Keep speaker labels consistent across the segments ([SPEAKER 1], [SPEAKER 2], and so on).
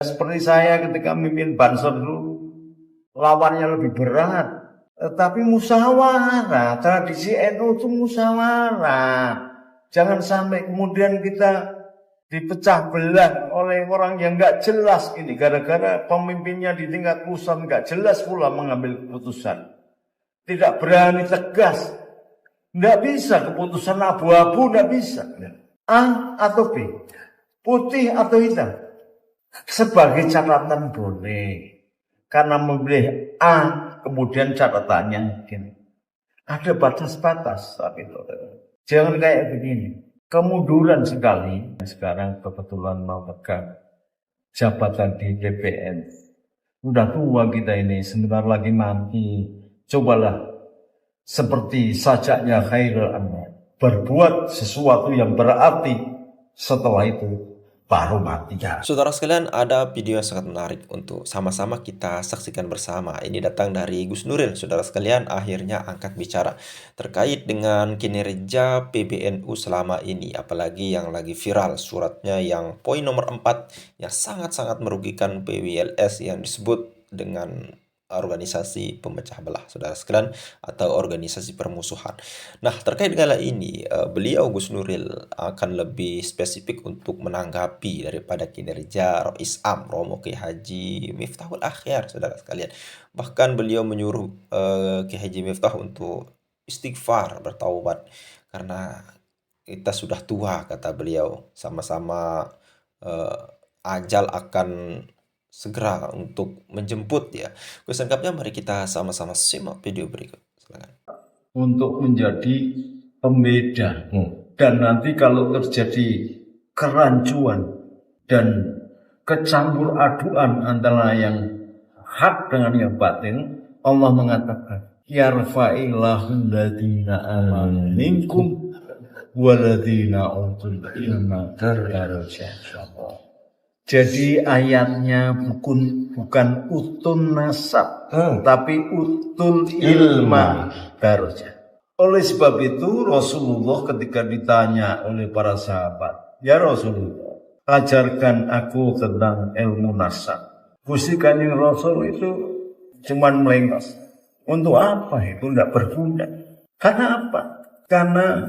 [SPEAKER 1] Seperti saya ketika memimpin Banser dulu, lawannya lebih berat. Tapi musyawarah, tradisi NU itu musyawarah. Jangan sampai kemudian kita dipecah belah oleh orang yang nggak jelas ini. Gara-gara pemimpinnya di tingkat pusat nggak jelas pula mengambil keputusan. Tidak berani tegas. Nggak bisa, keputusan abu-abu nggak bisa. A atau B, putih atau hitam. Sebagai catatan boleh. Karena memilih A, kemudian catatannya mungkin ada batas-batas. Jangan kayak begini. Kemunduran sekali. Sekarang kebetulan mau pegang jabatan di DPN. Udah tua kita ini, sebentar lagi mati. Cobalah seperti sajaknya Khairul Anwar, berbuat sesuatu yang berarti, setelah itu baru mati.
[SPEAKER 2] Saudara sekalian, ada video yang sangat menarik untuk sama-sama kita saksikan bersama. Ini datang dari Gus Nuril. Saudara sekalian, akhirnya angkat bicara terkait dengan kinerja PBNU selama ini. Apalagi yang lagi viral suratnya yang poin nomor 4 yang sangat-sangat merugikan PWLS yang disebut dengan organisasi pemecah belah, saudara sekalian, atau organisasi permusuhan. Nah, terkait dengan ini, beliau Gus Nuril akan lebih spesifik untuk menanggapi daripada kinerja Rois Am Romo Kiai Haji Miftahul Akhyar, saudara sekalian. Bahkan beliau menyuruh Kiai Haji Miftah untuk istighfar, bertaubat, karena kita sudah tua, kata beliau. Sama-sama ajal akan segera untuk menjemput ya. Selengkapnya mari kita sama-sama simak video berikut. Silakan.
[SPEAKER 1] Untuk menjadi pembeda. Dan nanti kalau terjadi kerancuan dan kecampur aduan antara yang hak dengan yang batin, Allah mengatakan, yarfa'illahu alladhina amanu minkum waladhina utul ilma darajat. Jadi ayatnya bukan utun nasab, tapi utul ilma darajat. Oleh sebab itu Rasulullah ketika ditanya oleh para sahabat, ya Rasulullah, ajarkan aku tentang ilmu nasab. Gusti Kanjeng Rasul itu cuman melengos. Untuk apa itu? Tidak berguna. Karena apa? Karena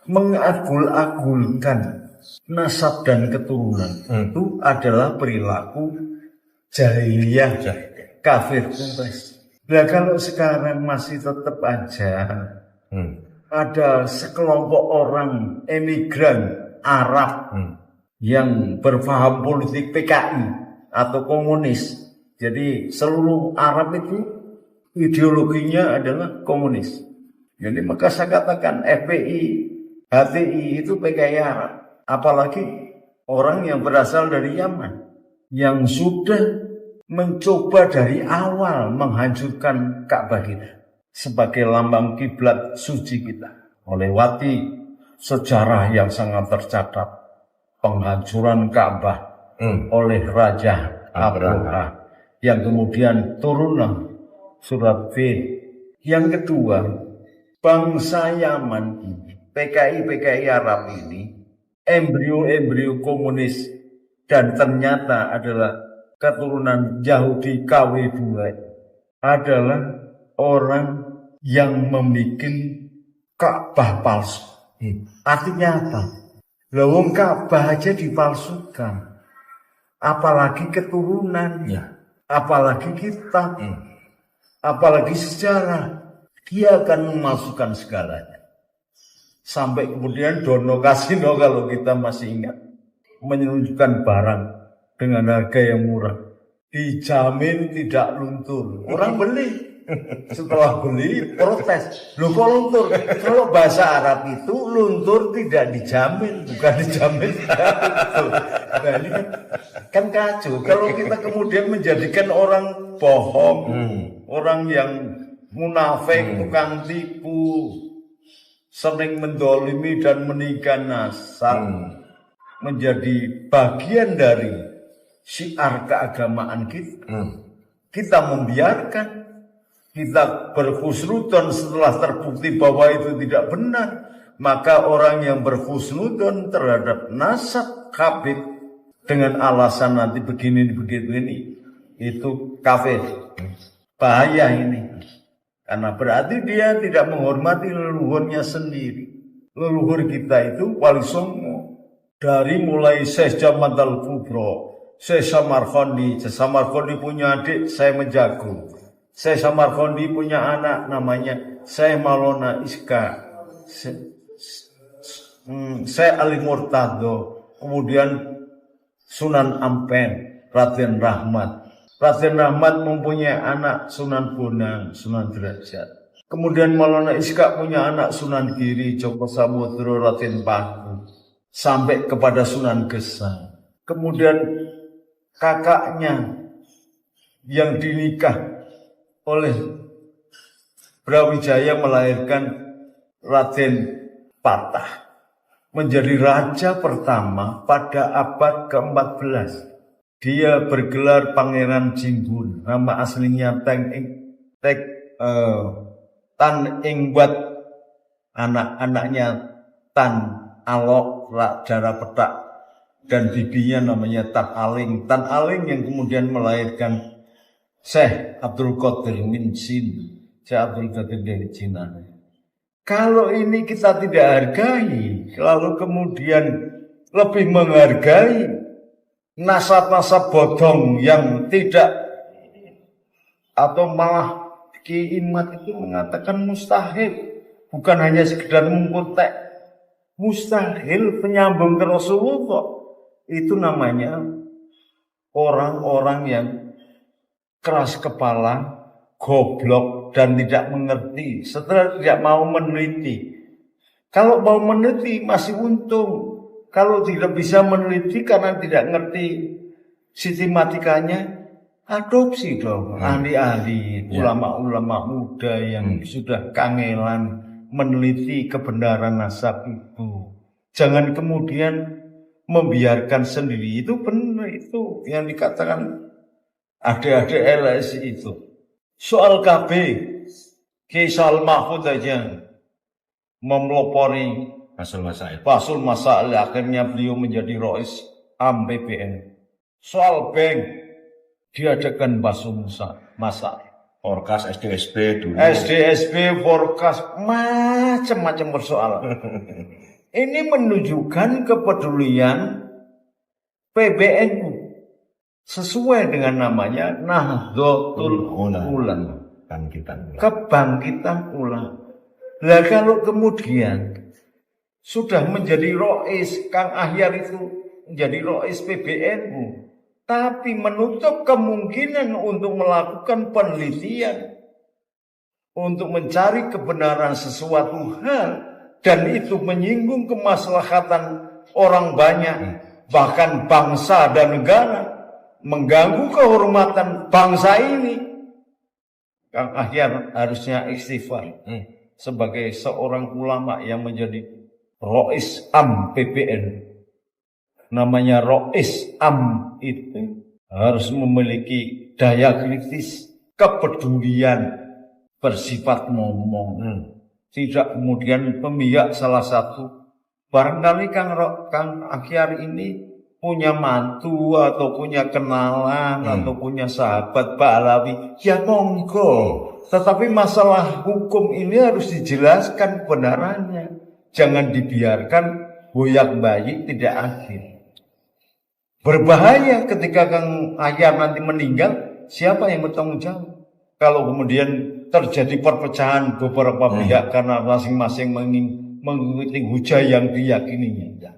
[SPEAKER 1] mengagul-agulkan nasab dan keturunan itu adalah perilaku jahiliyah, kafir kumpes. Nah kalau sekarang masih tetap aja ada sekelompok orang emigran Arab yang berpaham politik PKI atau komunis. Jadi seluruh Arab itu ideologinya adalah komunis. Jadi maka saya katakan FPI, HTI itu PKI Arab. Apalagi orang yang berasal dari Yaman yang sudah mencoba dari awal menghancurkan Ka'bah kita sebagai lambang kiblat suci kita. Melewati sejarah yang sangat tercatat penghancuran Ka'bah oleh Raja Abraha yang kemudian turunlah surat B. Yang kedua, bangsa Yaman ini, PKI Arab ini embrio komunis dan ternyata adalah keturunan Yahudi KW2 adalah orang yang membuat Ka'bah palsu. Artinya apa? Lawang Ka'bah aja dipalsukan, apalagi keturunannya, apalagi kitab, apalagi sejarah. Dia akan memasukkan segalanya. Sampai kemudian Dono Kasino kalau kita masih ingat, menunjukkan barang dengan harga yang murah, dijamin tidak luntur. Orang beli, setelah beli protes, loh kok luntur? Kalau bahasa Arab itu luntur tidak dijamin, bukan dijamin. Nah ini kan kacau. Kalau kita kemudian menjadikan orang bohong, orang yang munafik, tukang tipu, sering mendolimi dan menikah nasab menjadi bagian dari syiar keagamaan kita. Kita membiarkan, kita berhusnudon setelah terbukti bahwa itu tidak benar. Maka orang yang berhusnudon terhadap nasab khabith dengan alasan nanti begini begitu ini, itu kafir. Bahaya ini. Karena berarti dia tidak menghormati leluhurnya sendiri. Leluhur kita itu Wali Songo. Dari mulai Syekh Jamal Al-Kubro, Syekh Samarkandi punya adik Syekh Menjago. Syekh Samarkandi punya anak namanya Syekh Maulana Iska. Syekh Ali Murtado. Kemudian Sunan Ampen, Raden Rahmat. Raden Rahmat mempunyai anak Sunan Bonang, Sunan Derajat. Kemudian Maulana Iska punya anak Sunan Giri, Joko Samudro, Raden Paku, sampai kepada Sunan Gesang. Kemudian kakaknya yang dinikah oleh Brawijaya melahirkan Raden Patah, menjadi raja pertama pada abad ke-14. Dia bergelar Pangeran Jimbun, nama aslinya Tan Ingbat, anak-anaknya Tan Alok, Dara Petak, dan bibinya namanya Tan Aling. Tan Aling yang kemudian melahirkan Syekh Abdul Qadir min Sin, Syekh Abdul Qadir dari Cina. Kalau ini kita tidak hargai, lalu kemudian lebih menghargai nasab-nasab bodong yang tidak, atau malah Ki Imat itu mengatakan mustahil, bukan hanya sekedar mengkutek, mustahil penyambung ke Rasulullah. Itu namanya orang-orang yang keras kepala, goblok, dan tidak mengerti, setelah tidak mau meneliti. Kalau mau meneliti masih untung, kalau tidak bisa meneliti karena tidak ngerti sistematikanya, adopsi dong ahli-ahli, ulama-ulama muda yang sudah kangelan meneliti kebenaran nasab itu. Jangan kemudian membiarkan sendiri. Itu benar, itu yang dikatakan adik-adik LSI itu. Soal KB, Kisah Mahfud aja memelopori Basul Masail, akhirnya beliau menjadi Rois Am PBN. Soal bank, diadakan Basul Masail.
[SPEAKER 3] Forecast SDSB dulu.
[SPEAKER 1] SDSB, forecast, macam-macam persoalan. Ini menunjukkan kepedulian PBNU sesuai dengan namanya Nahdlatul Ulama. Kebangkitan ulama. Nah kalau kemudian sudah menjadi Rois, Kang Ahyar itu menjadi Rois PBNU, tapi menutup kemungkinan untuk melakukan penelitian, untuk mencari kebenaran sesuatu hal, dan itu menyinggung kemaslahatan orang banyak, bahkan bangsa dan negara, mengganggu kehormatan bangsa ini. Kang Ahyar harusnya istighfar sebagai seorang ulama yang menjadi Rois Am PBN. Namanya Rois Am itu harus memiliki daya kritis, kepedulian, bersifat ngomong. Tidak kemudian memihak salah satu. Barangkali Kang Ahyar ini punya mantu atau punya kenalan atau punya sahabat Ba'alawi, ya monggo. Tetapi masalah hukum ini harus dijelaskan kebenarannya. Jangan dibiarkan boyak-bayik tidak akhir. Berbahaya ketika Kang Ahyar nanti meninggal, siapa yang bertanggung jawab? Kalau kemudian terjadi perpecahan beberapa pihak karena masing-masing mengikuti hujah yang diyakininya.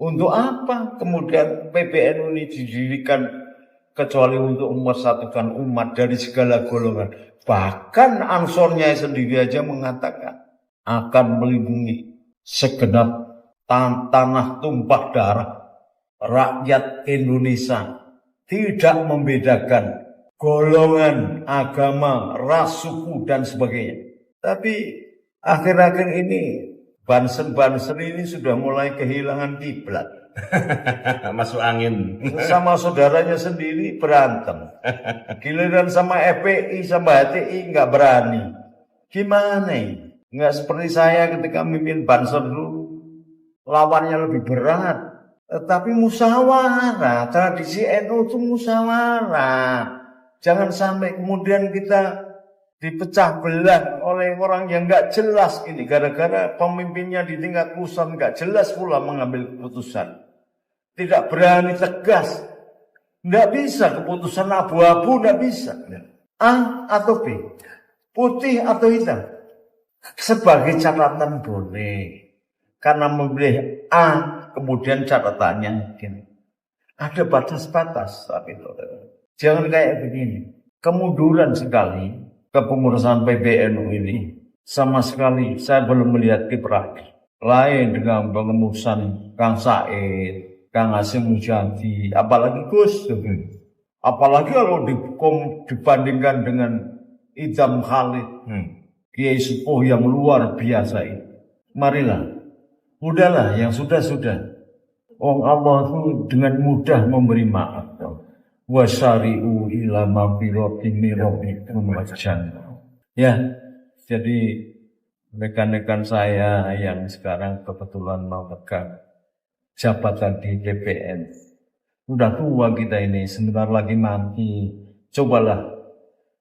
[SPEAKER 1] Untuk apa kemudian PBNU ini didirikan kecuali untuk mempersatukan umat dari segala golongan? Bahkan Ansornya sendiri aja mengatakan akan melindungi segenap tanah tumpah darah rakyat Indonesia, tidak membedakan golongan, agama, ras, suku, dan sebagainya. Tapi akhir-akhir ini Banser ini sudah mulai kehilangan kiblat.
[SPEAKER 3] Masuk angin.
[SPEAKER 1] Sama saudaranya sendiri berantem. Giliran sama FPI, sama HTI nggak berani. Gimana ini? Nggak seperti saya ketika mimpin Banser dulu. Lawannya lebih berat. Tapi musyawarah, tradisi NU itu musyawarah. Jangan sampai kemudian kita dipecah belah oleh orang yang nggak jelas ini. Gara-gara pemimpinnya di tingkat pusat nggak jelas pula mengambil keputusan. Tidak berani tegas. Nggak bisa keputusan abu-abu, nggak bisa. A atau B, putih atau hitam. Sebagai catatan boleh. Karena memilih A, kemudian catatannya mungkin ada batas-batas. Tapi jangan kayak begini. Kemunduran sekali kepengurusan PBNU ini. Sama sekali saya belum melihat kiprah lain dengan pengemusan Kang Said, Kang Hasyim Muzadi, apalagi Gus. Apalagi kalau dibandingkan dengan Idham Khalid, Kiai Sepuh yang luar biasa itu. Marilah. Udahlah, yang sudah-sudah. Allah itu dengan mudah memberi maaf. Wasari'u ila maghfiratin min rabbikum wa jannah. Ya, jadi rekan-rekan saya yang sekarang kebetulan mau pegang jabatan di DPN. Udah tua kita ini, sebentar lagi mati. Cobalah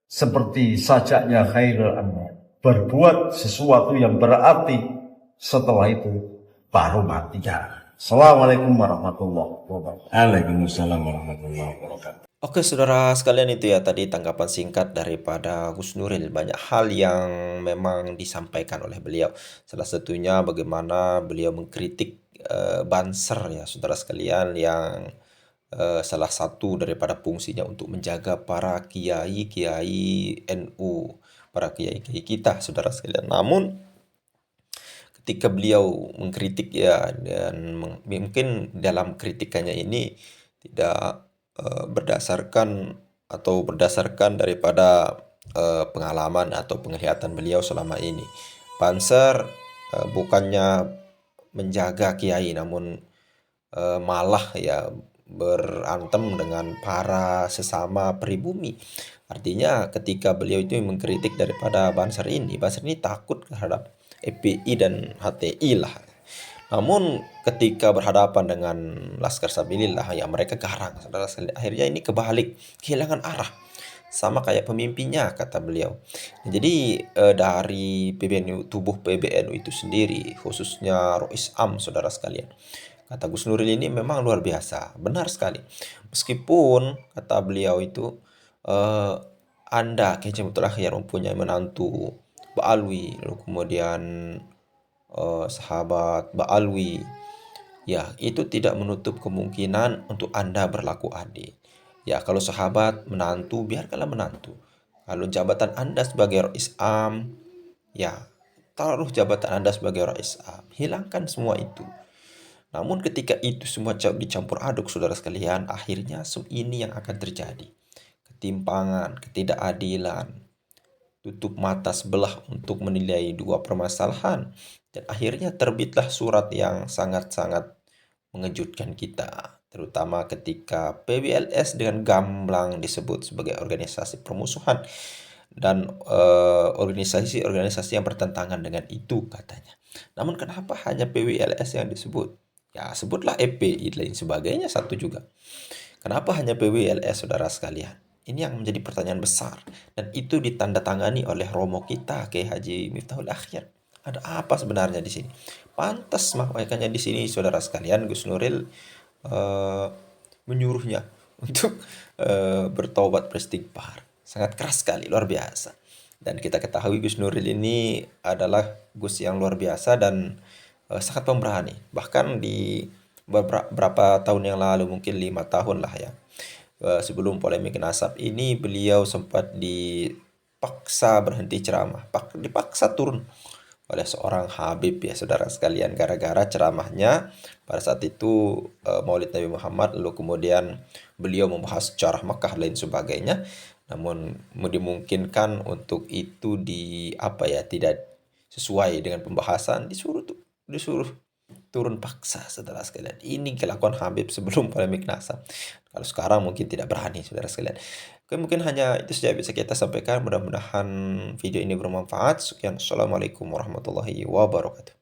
[SPEAKER 1] seperti sajaknya Khairul Anwar, berbuat sesuatu yang berarti, setelah itu baru mati. Assalamualaikum warahmatullahi wabarakatuh.
[SPEAKER 3] Waalaikumsalam warahmatullahi wabarakatuh.
[SPEAKER 2] Oke saudara sekalian, itu ya tadi tanggapan singkat daripada Gus Nuril. Banyak hal yang memang disampaikan oleh beliau. Salah satunya bagaimana beliau mengkritik Banser ya saudara sekalian, yang salah satu daripada fungsinya untuk menjaga para kiai-kiai NU, para kiai-kiai kita saudara sekalian. Namun ketika beliau mengkritik ya, dan mungkin dalam kritikannya ini tidak berdasarkan daripada pengalaman atau penglihatan beliau selama ini. Banser bukannya menjaga kiai, namun malah ya berantem dengan para sesama pribumi. Artinya ketika beliau itu mengkritik daripada Banser ini takut terhadap FPI dan HTI lah. Namun ketika berhadapan dengan Laskar Sabilillah ya mereka garang. Saudara sekalian, akhirnya ini kebalik, kehilangan arah. Sama kayak pemimpinnya kata beliau. Jadi dari PBNU, tubuh PBNU itu sendiri, khususnya Rois Am saudara sekalian, kata Gus Nuril ini memang luar biasa. Benar sekali. Meskipun kata beliau itu Anda Kiai Mutul Akhyar mempunyai menantu Ba'alwi, lalu kemudian sahabat Ba'alwi, ya itu tidak menutup kemungkinan untuk Anda berlaku adil. Ya kalau sahabat menantu, biarkanlah menantu. Kalau jabatan Anda sebagai Rois Am, ya taruh jabatan Anda sebagai Rois Am, hilangkan semua itu. Namun ketika itu semua dicampur aduk saudara sekalian, akhirnya ini yang akan terjadi. Ketimpangan, ketidakadilan, tutup mata sebelah untuk menilai dua permasalahan. Dan akhirnya terbitlah surat yang sangat-sangat mengejutkan kita, terutama ketika PBLS dengan gamblang disebut sebagai organisasi permusuhan dan organisasi-organisasi yang bertentangan dengan itu katanya. Namun kenapa hanya PBLS yang disebut? Ya sebutlah FPI lain sebagainya satu juga. Kenapa hanya PBLS saudara sekalian? Ini yang menjadi pertanyaan besar, dan itu ditandatangani oleh Romo kita Kiai Haji Miftahul Akhyar. Ada apa sebenarnya di sini? Pantas makanya di sini saudara sekalian Gus Nuril menyuruhnya untuk bertobat beristighfar. Sangat keras sekali, luar biasa. Dan kita ketahui Gus Nuril ini adalah Gus yang luar biasa dan sangat pemberani. Bahkan di beberapa tahun yang lalu, mungkin 5 tahun lah ya, sebelum polemik nasab ini, beliau sempat dipaksa berhenti ceramah, dipaksa turun oleh seorang Habib ya saudara sekalian, gara-gara ceramahnya pada saat itu Maulid Nabi Muhammad, lalu kemudian beliau membahas sejarah Makkah lain sebagainya. Namun dimungkinkan untuk itu tidak sesuai dengan pembahasan, disuruh turun paksa saudara sekalian. Ini kelakuan Habib sebelum polemik nasab. Kalau sekarang mungkin tidak berani saudara sekalian. Oke, mungkin hanya itu saja bisa kita sampaikan. Mudah-mudahan video ini bermanfaat. Sekian, assalamualaikum warahmatullahi wabarakatuh.